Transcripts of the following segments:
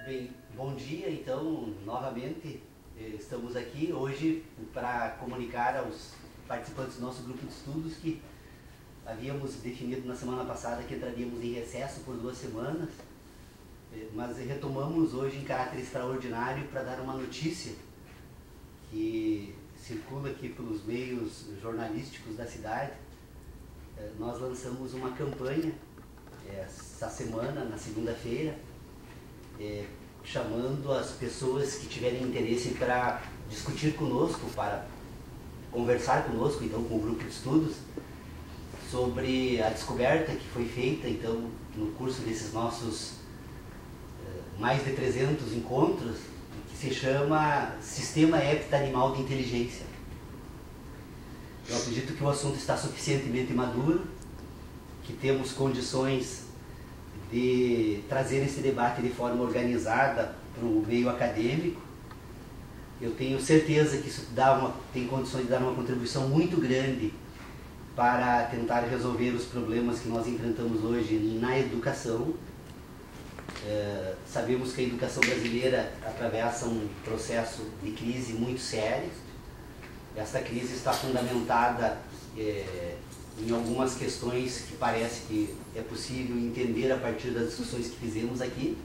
Bem, bom dia, então, novamente estamos aqui hoje para comunicar aos participantes do nosso grupo de estudos que havíamos definido na semana passada que entraríamos em recesso por 2 semanas, mas retomamos hoje em caráter extraordinário para dar uma notícia que circula aqui pelos meios jornalísticos da cidade. Nós lançamos uma campanha essa semana, na segunda-feira, chamando as pessoas que tiverem interesse para discutir conosco, para conversar conosco, então, com o grupo de estudos, sobre a descoberta que foi feita, então, no curso desses nossos mais de 300 encontros, que se chama Sistema Heptanimal de Inteligência. Eu acredito que o assunto está suficientemente maduro, que temos condições de trazer esse debate de forma organizada para o meio acadêmico. Eu tenho certeza que isso tem condições de dar uma contribuição muito grande para tentar resolver os problemas que nós enfrentamos hoje na educação. Sabemos que a educação brasileira atravessa um processo de crise muito sério. Esta crise está fundamentada em algumas questões que parece que é possível entender a partir das discussões que fizemos aqui.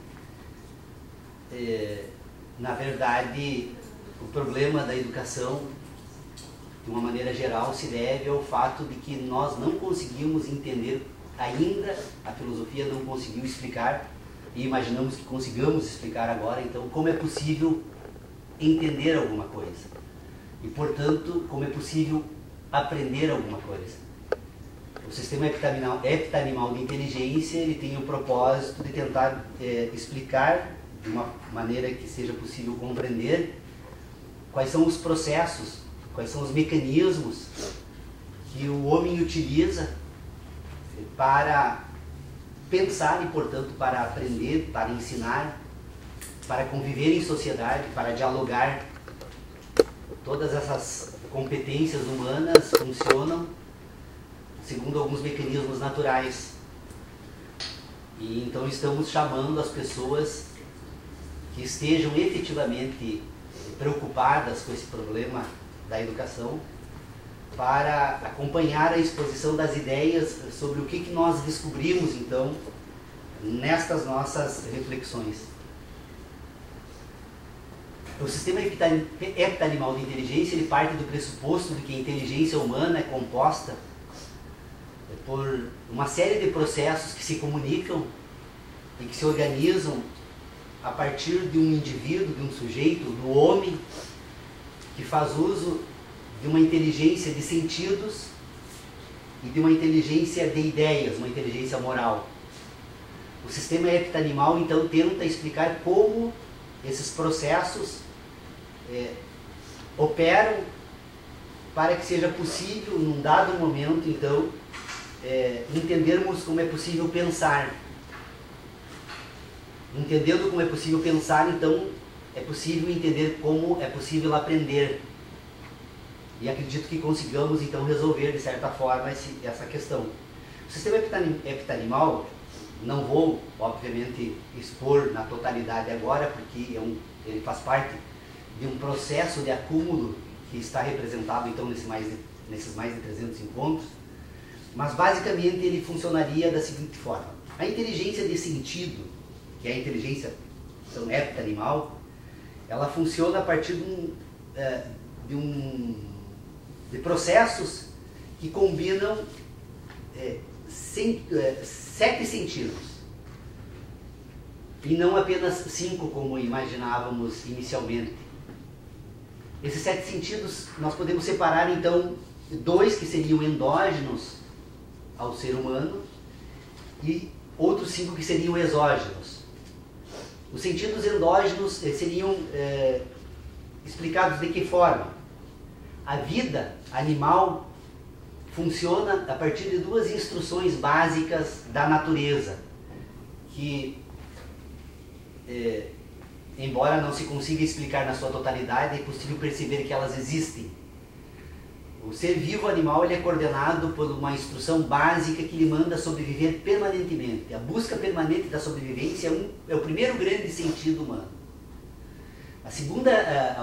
Na verdade, o problema da educação, de uma maneira geral, se deve ao fato de que nós não conseguimos entender ainda, a filosofia não conseguiu explicar, e imaginamos que consigamos explicar agora, então, como é possível entender alguma coisa. E, portanto, como é possível aprender alguma coisa. O sistema heptanimal de inteligência, ele tem o propósito de tentar explicar de uma maneira que seja possível compreender quais são os processos, quais são os mecanismos que o homem utiliza para pensar e, portanto, para aprender, para ensinar, para conviver em sociedade, para dialogar. Todas essas competências humanas funcionam segundo alguns mecanismos naturais. E então estamos chamando as pessoas que estejam efetivamente preocupadas com esse problema da educação para acompanhar a exposição das ideias sobre o que nós descobrimos, então, nestas nossas reflexões. O sistema heptanimal de inteligência, ele parte do pressuposto de que a inteligência humana é composta por uma série de processos que se comunicam e que se organizam a partir de um indivíduo, de um sujeito, do homem, que faz uso de uma inteligência de sentidos e de uma inteligência de ideias, uma inteligência moral. O sistema heptanimal, então, tenta explicar como esses processos operam para que seja possível, num dado momento, então, entendermos como é possível pensar. Entendendo como é possível pensar, então, é possível entender como é possível aprender. E acredito que consigamos, então, resolver, de certa forma, essa questão. O sistema heptanimal, não vou, obviamente, expor na totalidade agora, porque ele faz parte de um processo de acúmulo que está representado, então, nesses mais de 300 encontros. Mas, basicamente, ele funcionaria da seguinte forma. A inteligência de sentido, que é a inteligência heptanimal, ela funciona a partir de processos que combinam 7 sentidos. E não apenas 5, como imaginávamos inicialmente. Esses 7 sentidos, nós podemos separar, então, 2 que seriam endógenos ao ser humano e outros 5 que seriam exógenos. Os sentidos endógenos seriam explicados de que forma? A vida animal funciona a partir de 2 instruções básicas da natureza, que, embora não se consiga explicar na sua totalidade, é possível perceber que elas existem. O ser vivo animal ele é coordenado por uma instrução básica que lhe manda sobreviver permanentemente. A busca permanente da sobrevivência é o primeiro grande sentido humano. O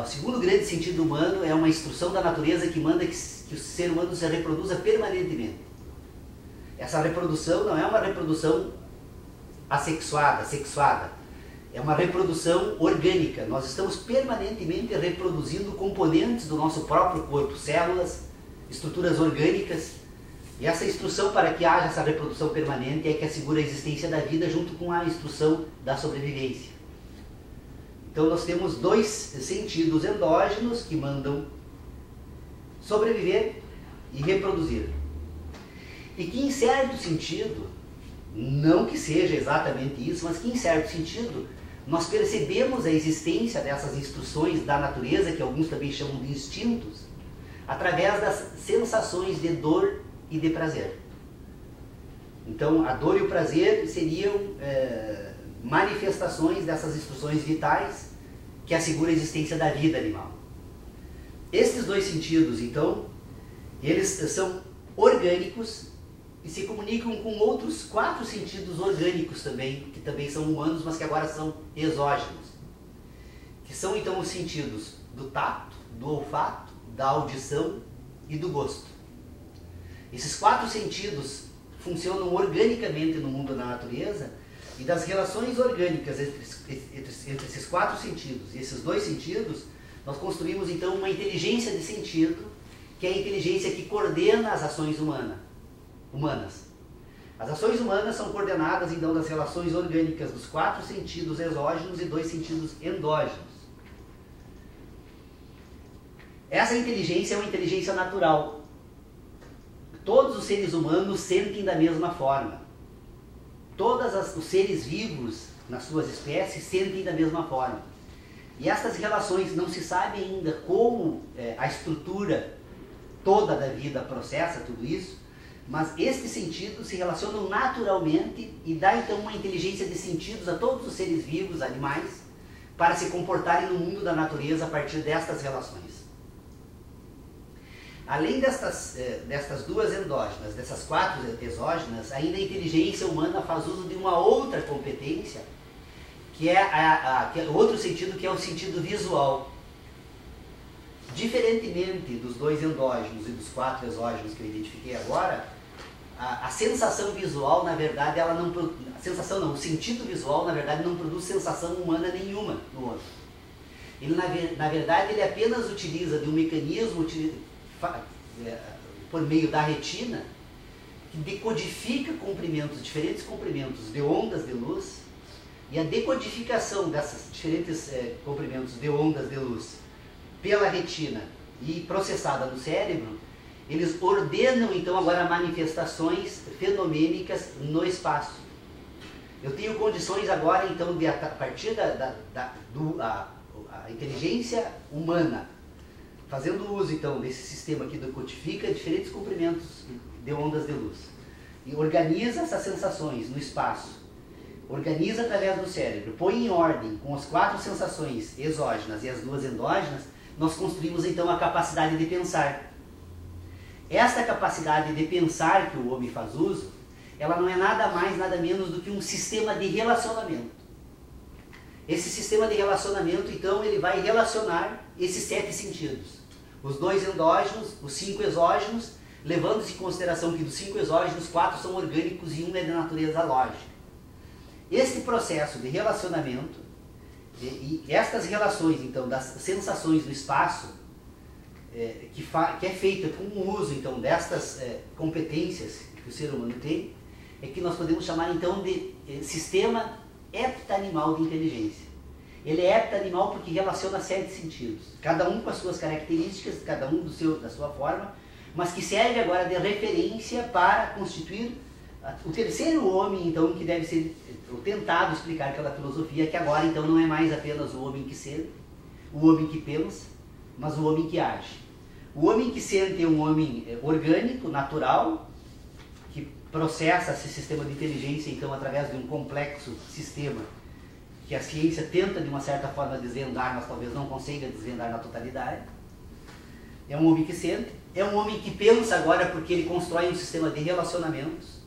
segundo grande sentido humano é uma instrução da natureza que manda que o ser humano se reproduza permanentemente. Essa reprodução não é uma reprodução assexuada, sexuada. É uma reprodução orgânica. Nós estamos permanentemente reproduzindo componentes do nosso próprio corpo, células, estruturas orgânicas. E essa instrução para que haja essa reprodução permanente é que assegura a existência da vida junto com a instrução da sobrevivência. Então nós temos dois sentidos endógenos que mandam sobreviver e reproduzir. E que em certo sentido, não que seja exatamente isso, mas que em certo sentido nós percebemos a existência dessas instruções da natureza, que alguns também chamam de instintos, através das sensações de dor e de prazer. Então a dor e o prazer seriam manifestações dessas instruções vitais que asseguram a existência da vida animal. Estes dois sentidos, então, eles são orgânicos e se comunicam com outros 4 sentidos orgânicos também, que também são humanos, mas que agora são exógenos. Que são então os sentidos do tato, do olfato, da audição e do gosto. Esses 4 sentidos funcionam organicamente no mundo da natureza e das relações orgânicas entre esses 4 sentidos e esses 2 sentidos, nós construímos então uma inteligência de sentido, que é a inteligência que coordena as ações humanas. As ações humanas são coordenadas então das relações orgânicas dos 4 sentidos exógenos e 2 sentidos endógenos. Essa inteligência é uma inteligência natural. Todos os seres humanos sentem da mesma forma. Todos os seres vivos nas suas espécies sentem da mesma forma. E estas relações não se sabe ainda como a estrutura toda da vida processa tudo isso, mas estes sentidos se relacionam naturalmente e dá então uma inteligência de sentidos a todos os seres vivos, animais, para se comportarem no mundo da natureza a partir destas relações. Além destas 2 endógenas, dessas 4 exógenas, ainda a inteligência humana faz uso de uma outra competência, que é outro sentido, que é o sentido visual. Diferentemente dos 2 endógenos e dos 4 exógenos que eu identifiquei agora, a sensação visual, na verdade, o sentido visual, na verdade, não produz sensação humana nenhuma no homem. Ele, na verdade, ele apenas utiliza de um mecanismo por meio da retina, que decodifica diferentes comprimentos de ondas de luz, e a decodificação desses diferentes comprimentos de ondas de luz pela retina e processada no cérebro, eles ordenam então agora manifestações fenomênicas no espaço. Eu tenho condições agora então de, a partir da inteligência humana, fazendo uso então desse sistema que decodifica diferentes comprimentos de ondas de luz e organiza essas sensações no espaço, organiza através do cérebro, põe em ordem com as 4 sensações exógenas e as 2 endógenas, nós construímos então a capacidade de pensar. Esta capacidade de pensar que o homem faz uso, ela não é nada mais, nada menos do que um sistema de relacionamento. Esse sistema de relacionamento, então, ele vai relacionar esses 7 sentidos. Os 2 endógenos, os 5 exógenos, levando-se em consideração que dos 5 exógenos, 4 são orgânicos e 1 é de natureza lógica. Este processo de relacionamento, e estas relações, então, das sensações do espaço, que é feita com o uso então destas competências que o ser humano tem, é que nós podemos chamar então de sistema heptanimal de inteligência. Ele é heptanimal porque relaciona 7 sentidos, cada um com as suas características, cada um da sua forma, mas que serve agora de referência para constituir o terceiro homem, então, que deve ser tentado explicar pela filosofia, que agora então não é mais apenas o homem que sente, o homem que pensa, mas o homem que age. O homem que sente é um homem orgânico, natural, que processa esse sistema de inteligência, então, através de um complexo sistema que a ciência tenta, de uma certa forma, desvendar, mas talvez não consiga desvendar na totalidade. É um homem que sente. é um homem que pensa agora porque ele constrói um sistema de relacionamentos.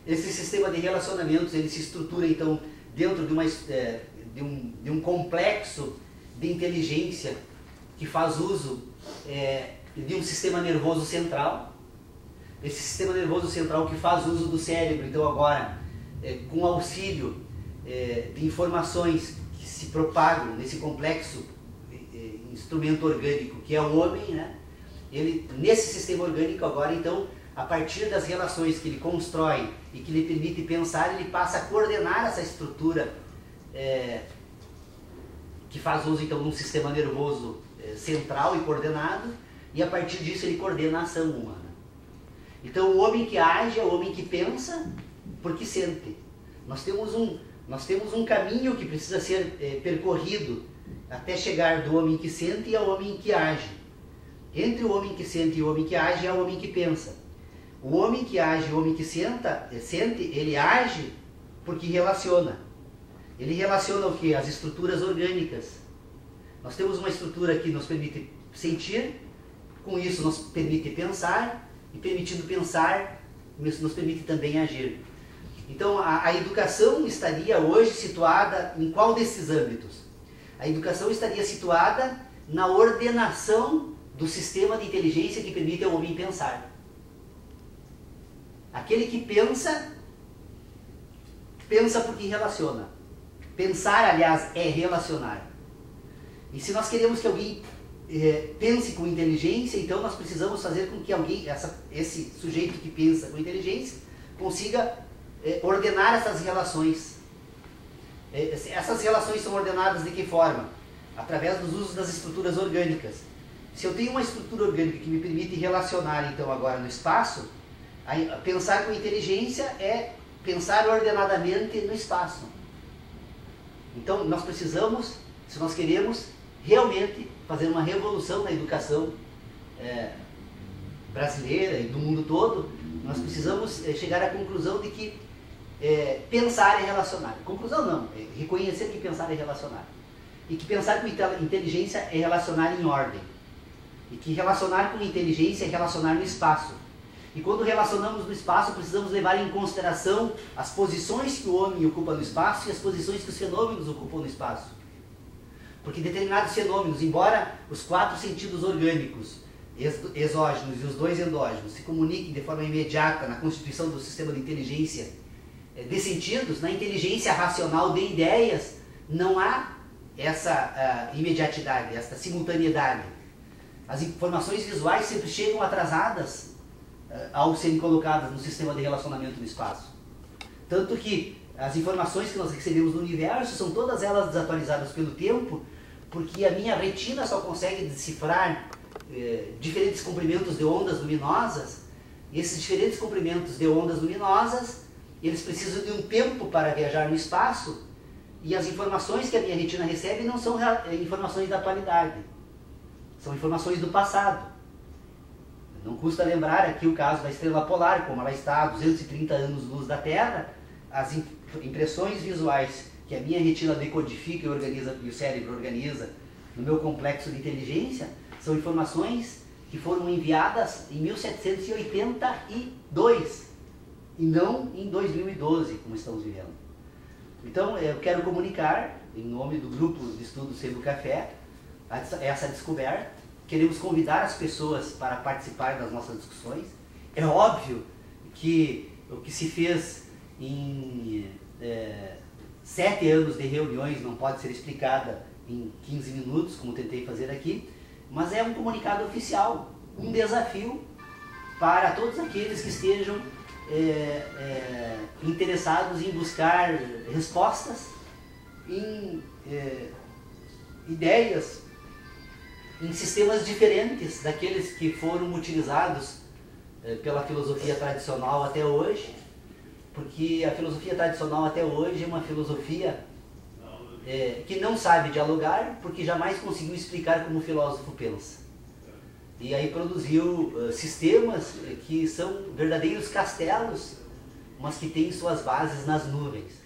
Esse sistema de relacionamentos ele se estrutura então dentro de um complexo de inteligência que faz uso de um sistema nervoso central. Esse sistema nervoso central que faz uso do cérebro, então agora, com auxílio de informações que se propagam nesse complexo instrumento orgânico que é o homem, né? Ele, nesse sistema orgânico agora, então, a partir das relações que ele constrói e que lhe permite pensar, ele passa a coordenar essa estrutura que faz uso então de um sistema nervoso central e coordenado, e a partir disso ele coordena a ação humana. Então o homem que age é o homem que pensa porque sente. Nós temos um caminho que precisa ser percorrido até chegar do homem que sente ao homem que age. Entre o homem que sente e o homem que age é o homem que pensa. O homem que age e o homem que sente, ele age porque relaciona. Ele relaciona o que? As estruturas orgânicas. Nós temos uma estrutura que nos permite sentir, com isso nos permite pensar, e permitindo pensar, isso nos permite também agir. Então a educação estaria hoje situada em qual desses âmbitos? A educação estaria situada na ordenação do sistema de inteligência que permite ao homem pensar. Aquele que pensa porque relaciona. Pensar, aliás, é relacionar. E se nós queremos que alguém pense com inteligência, então nós precisamos fazer com que alguém, esse sujeito que pensa com inteligência, consiga ordenar essas relações. Essas relações são ordenadas de que forma? Através dos usos das estruturas orgânicas. Se eu tenho uma estrutura orgânica que me permite relacionar, então, agora no espaço, pensar com inteligência é pensar ordenadamente no espaço. Então, nós precisamos, se nós queremos realmente fazer uma revolução na educação brasileira e do mundo todo, nós precisamos chegar à conclusão de que pensar é relacionar. Conclusão não, reconhecer que pensar é relacionar. E que pensar com inteligência é relacionar em ordem. E que relacionar com inteligência é relacionar no espaço. E quando relacionamos no espaço, precisamos levar em consideração as posições que o homem ocupa no espaço e as posições que os fenômenos ocupam no espaço. Porque determinados fenômenos, embora os 4 sentidos orgânicos, exógenos e os 2 endógenos, se comuniquem de forma imediata na constituição do sistema de inteligência de sentidos, na inteligência racional de ideias, não há essa imediatidade, essa simultaneidade. As informações visuais sempre chegam atrasadas ao serem colocadas no sistema de relacionamento no espaço. Tanto que as informações que nós recebemos no universo são todas elas desatualizadas pelo tempo, porque a minha retina só consegue decifrar diferentes comprimentos de ondas luminosas, e esses diferentes comprimentos de ondas luminosas, eles precisam de um tempo para viajar no espaço, e as informações que a minha retina recebe não são informações da atualidade, são informações do passado. Não custa lembrar aqui o caso da estrela polar, como ela está a 230 anos-luz da Terra. As impressões visuais que a minha retina decodifica e organiza, e o cérebro organiza no meu complexo de inteligência, são informações que foram enviadas em 1782 e não em 2012, como estamos vivendo. Então eu quero comunicar, em nome do grupo de estudos Sebo Café, essa descoberta. Queremos convidar as pessoas para participar das nossas discussões. É óbvio que o que se fez em 7 anos de reuniões não pode ser explicada em 15 minutos, como tentei fazer aqui, mas é um comunicado oficial, um desafio para todos aqueles que estejam interessados em buscar respostas, em ideias, em sistemas diferentes daqueles que foram utilizados pela filosofia tradicional até hoje, porque a filosofia tradicional até hoje é uma filosofia que não sabe dialogar, porque jamais conseguiu explicar como o filósofo pensa. E aí produziu sistemas que são verdadeiros castelos, mas que têm suas bases nas nuvens.